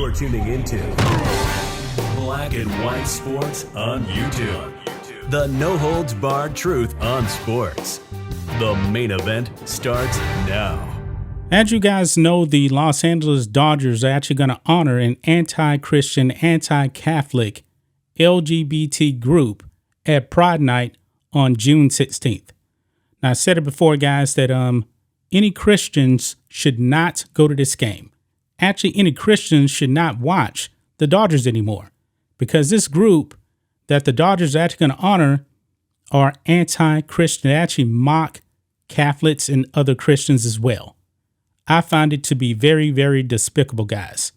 You're tuning into Black and White Sports on YouTube. The no-holds-barred truth on sports. The main event starts now. As you guys know, the Los Angeles Dodgers are actually going to honor an anti-Christian, anti-Catholic LGBT group at Pride Night on June 16th. Now, I said it before, guys, that any Christians should not go to this game. Actually, any Christians should not watch the Dodgers anymore, because this group that the Dodgers are actually going to honor are anti-Christian. They actually mock Catholics and other Christians as well. I find it to be very, very despicable, guys.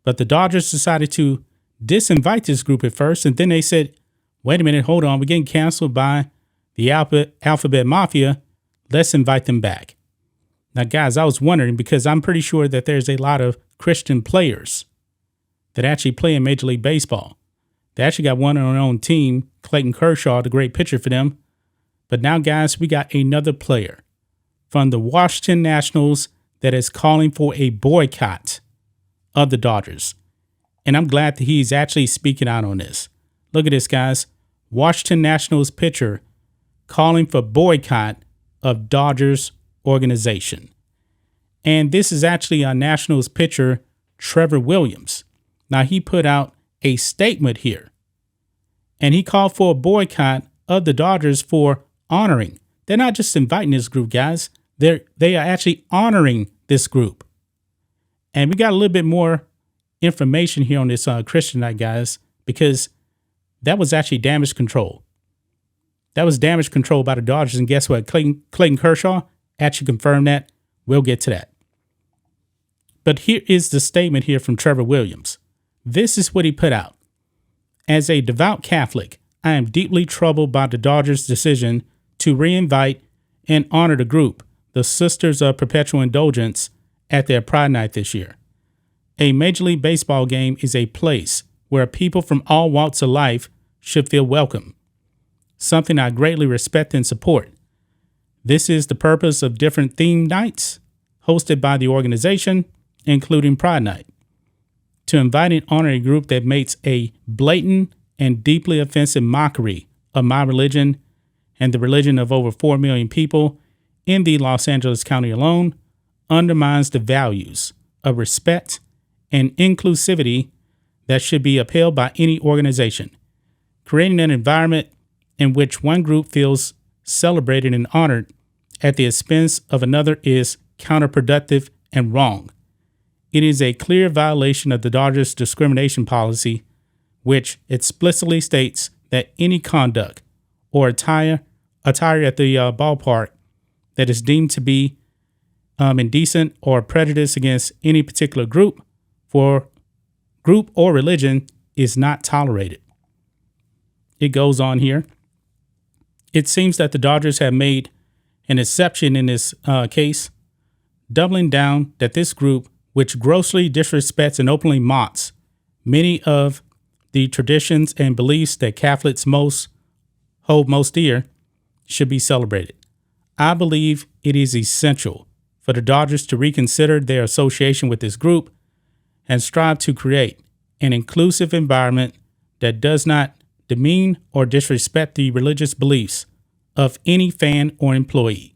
But the Dodgers decided to disinvite this group at first, and then they said, wait a minute, hold on, we're getting canceled by the Alphabet Mafia. Let's invite them back. Now, guys, I was wondering, because I'm pretty sure that there's a lot of Christian players that actually play in Major League Baseball. They actually got one on their own team, Clayton Kershaw, the great pitcher for them. But now, guys, we got another player from the Washington Nationals that is calling for a boycott of the Dodgers. And I'm glad that he's actually speaking out on this. Look at this, guys. Washington Nationals pitcher calling for boycott of Dodgers organization. And this is actually a Nationals pitcher, Trevor Williams. Now, he put out a statement here, and he called for a boycott of the Dodgers for honoring. They're not just inviting this group, guys. They are actually honoring this group. And we got a little bit more information here on this Christian night, guys, because that was actually damage control. That was damage control by the Dodgers. And guess what? Clayton Kershaw actually confirmed that. We'll get to that. But here is the statement here from Trevor Williams. This is what he put out. As a devout Catholic, I am deeply troubled by the Dodgers' decision to reinvite and honor the group, the Sisters of Perpetual Indulgence, at their Pride Night this year. A Major League Baseball game is a place where people from all walks of life should feel welcome, something I greatly respect and support. This is the purpose of different theme nights hosted by the organization, including Pride Night. To invite and honor a group that makes a blatant and deeply offensive mockery of my religion and the religion of over 4 million people in the Los Angeles County alone undermines the values of respect and inclusivity that should be upheld by any organization. Creating an environment in which one group feels celebrated and honored at the expense of another is counterproductive and wrong. It is a clear violation of the Dodgers' discrimination policy, which explicitly states that any conduct or attire at the ballpark that is deemed to be indecent or prejudice against any particular group or religion is not tolerated. It goes on here. It seems that the Dodgers have made an exception in this case, doubling down that this group, which grossly disrespects and openly mocks many of the traditions and beliefs that Catholics hold most dear, should be celebrated. I believe it is essential for the Dodgers to reconsider their association with this group and strive to create an inclusive environment that does not demean or disrespect the religious beliefs of any fan or employee.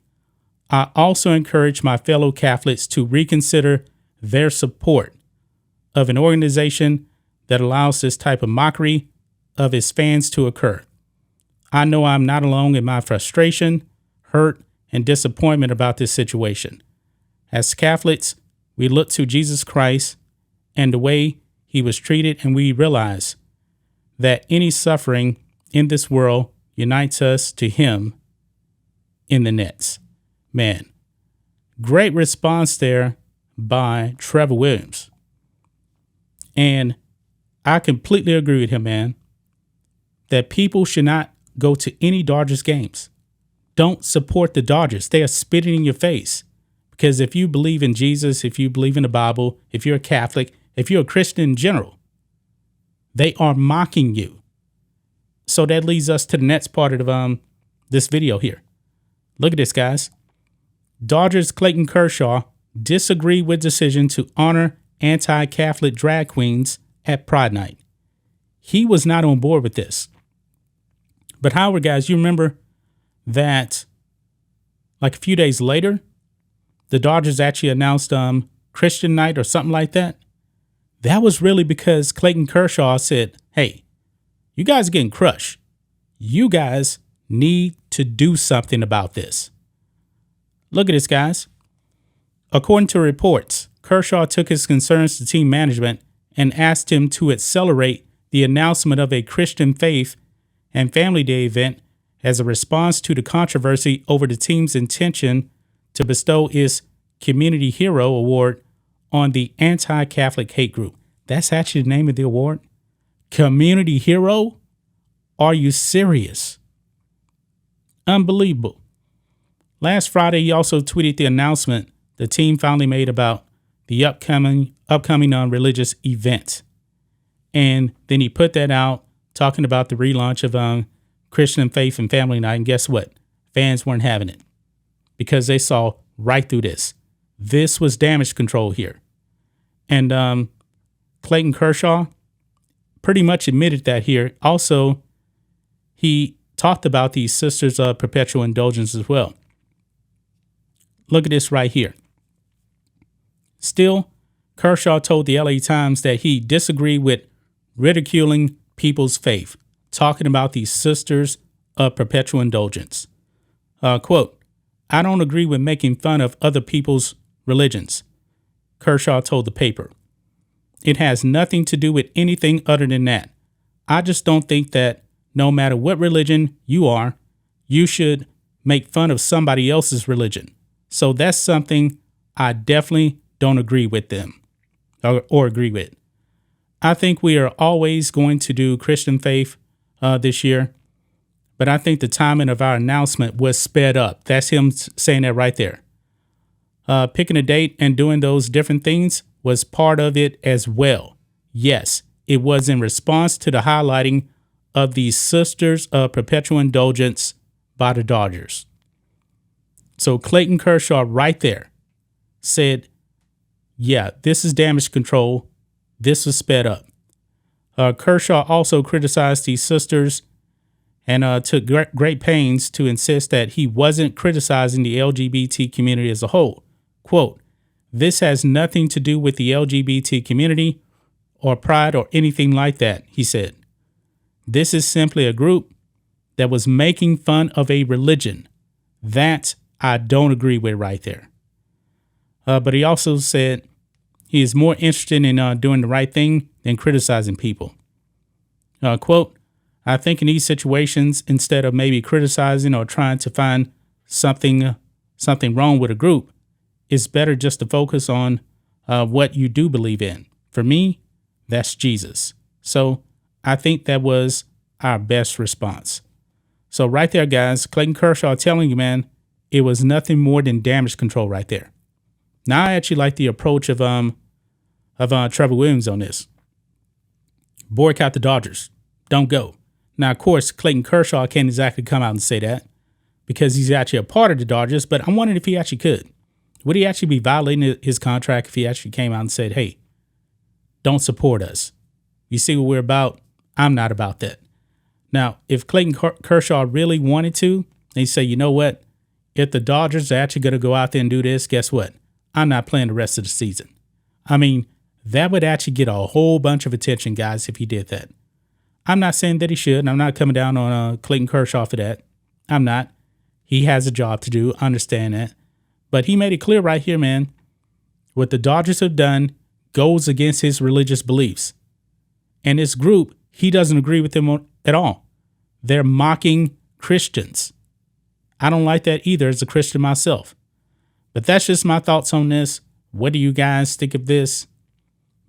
I also encourage my fellow Catholics to reconsider their support of an organization that allows this type of mockery of its fans to occur. I know I'm not alone in my frustration, hurt, and disappointment about this situation. As Catholics, we look to Jesus Christ and the way he was treated, and we realize that any suffering in this world unites us to him in the nets. Man, great response there by Trevor Williams. And I completely agree with him, man, that people should not go to any Dodgers games. Don't support the Dodgers. They are spitting in your face. Because if you believe in Jesus, if you believe in the Bible, if you're a Catholic, if you're a Christian in general, they are mocking you. So that leads us to the next part of this video here. Look at this, guys. Dodgers Clayton Kershaw disagreed with decision to honor anti-Catholic drag queens at Pride Night. He was not on board with this. But however, guys, you remember that like a few days later, the Dodgers actually announced Christian night or something like that. That was really because Clayton Kershaw said, hey, you guys are getting crushed. You guys need to do something about this. Look at this, guys. According to reports, Kershaw took his concerns to team management and asked him to accelerate the announcement of a Christian Faith and Family Day event as a response to the controversy over the team's intention to bestow its Community Hero Award on the Anti-Catholic hate group. That's actually the name of the award? Community Hero? Are you serious? Unbelievable. Last Friday, he also tweeted the announcement the team finally made about the upcoming religious event. And then he put that out talking about the relaunch of Christian Faith and Family Night. And guess what? Fans weren't having it because they saw right through this. This was damage control here. And Clayton Kershaw pretty much admitted that here. Also, he talked about these Sisters of Perpetual Indulgence as well. Look at this right here. Still, Kershaw told the LA Times that he disagreed with ridiculing people's faith, talking about these Sisters of Perpetual Indulgence. Quote, I don't agree with making fun of other people's religions, Kershaw told the paper. It has nothing to do with anything other than that. I just don't think that no matter what religion you are, you should make fun of somebody else's religion. So that's something I definitely don't agree with them or agree with. I think we are always going to do Christian Faith this year, but I think the timing of our announcement was sped up. That's him saying that right there. Picking a date and doing those different things was part of it as well. Yes, it was in response to the highlighting of these Sisters of Perpetual Indulgence by the Dodgers. So Clayton Kershaw right there said, yeah, this is damage control. This was sped up. Kershaw also criticized these sisters and took great pains to insist that he wasn't criticizing the LGBT community as a whole. Quote, this has nothing to do with the LGBT community or pride or anything like that, he said. This is simply a group that was making fun of a religion. That I don't agree with right there. But he also said he is more interested in doing the right thing than criticizing people. Quote, I think in these situations, instead of maybe criticizing or trying to find something wrong with a group, it's better just to focus on what you do believe in. For me, that's Jesus. So I think that was our best response. So right there, guys, Clayton Kershaw telling you, man, it was nothing more than damage control right there. Now I actually like the approach of Trevor Williams on this. Boycott the Dodgers. Don't go. Now, of course, Clayton Kershaw can't exactly come out and say that because he's actually a part of the Dodgers, but I'm wondering if he actually could. Would he actually be violating his contract if he actually came out and said, hey, don't support us? You see what we're about? I'm not about that. Now, if Clayton Kershaw really wanted to, they say, you know what? If the Dodgers are actually going to go out there and do this, guess what? I'm not playing the rest of the season. I mean, that would actually get a whole bunch of attention, guys, if he did that. I'm not saying that he should, and I'm not coming down on Clayton Kershaw for that. I'm not. He has a job to do. I understand that. But he made it clear right here, man, what the Dodgers have done goes against his religious beliefs. And this group, he doesn't agree with them at all. They're mocking Christians. I don't like that either as a Christian myself. But that's just my thoughts on this. What do you guys think of this?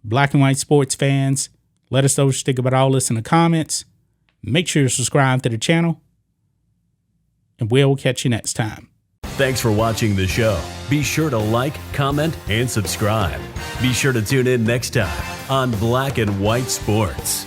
Black and white sports fans, let us know what you think about all this in the comments. Make sure you subscribe to the channel. And we'll catch you next time. Thanks for watching the show. Be sure to like, comment, and subscribe. Be sure to tune in next time on Black and White Sports.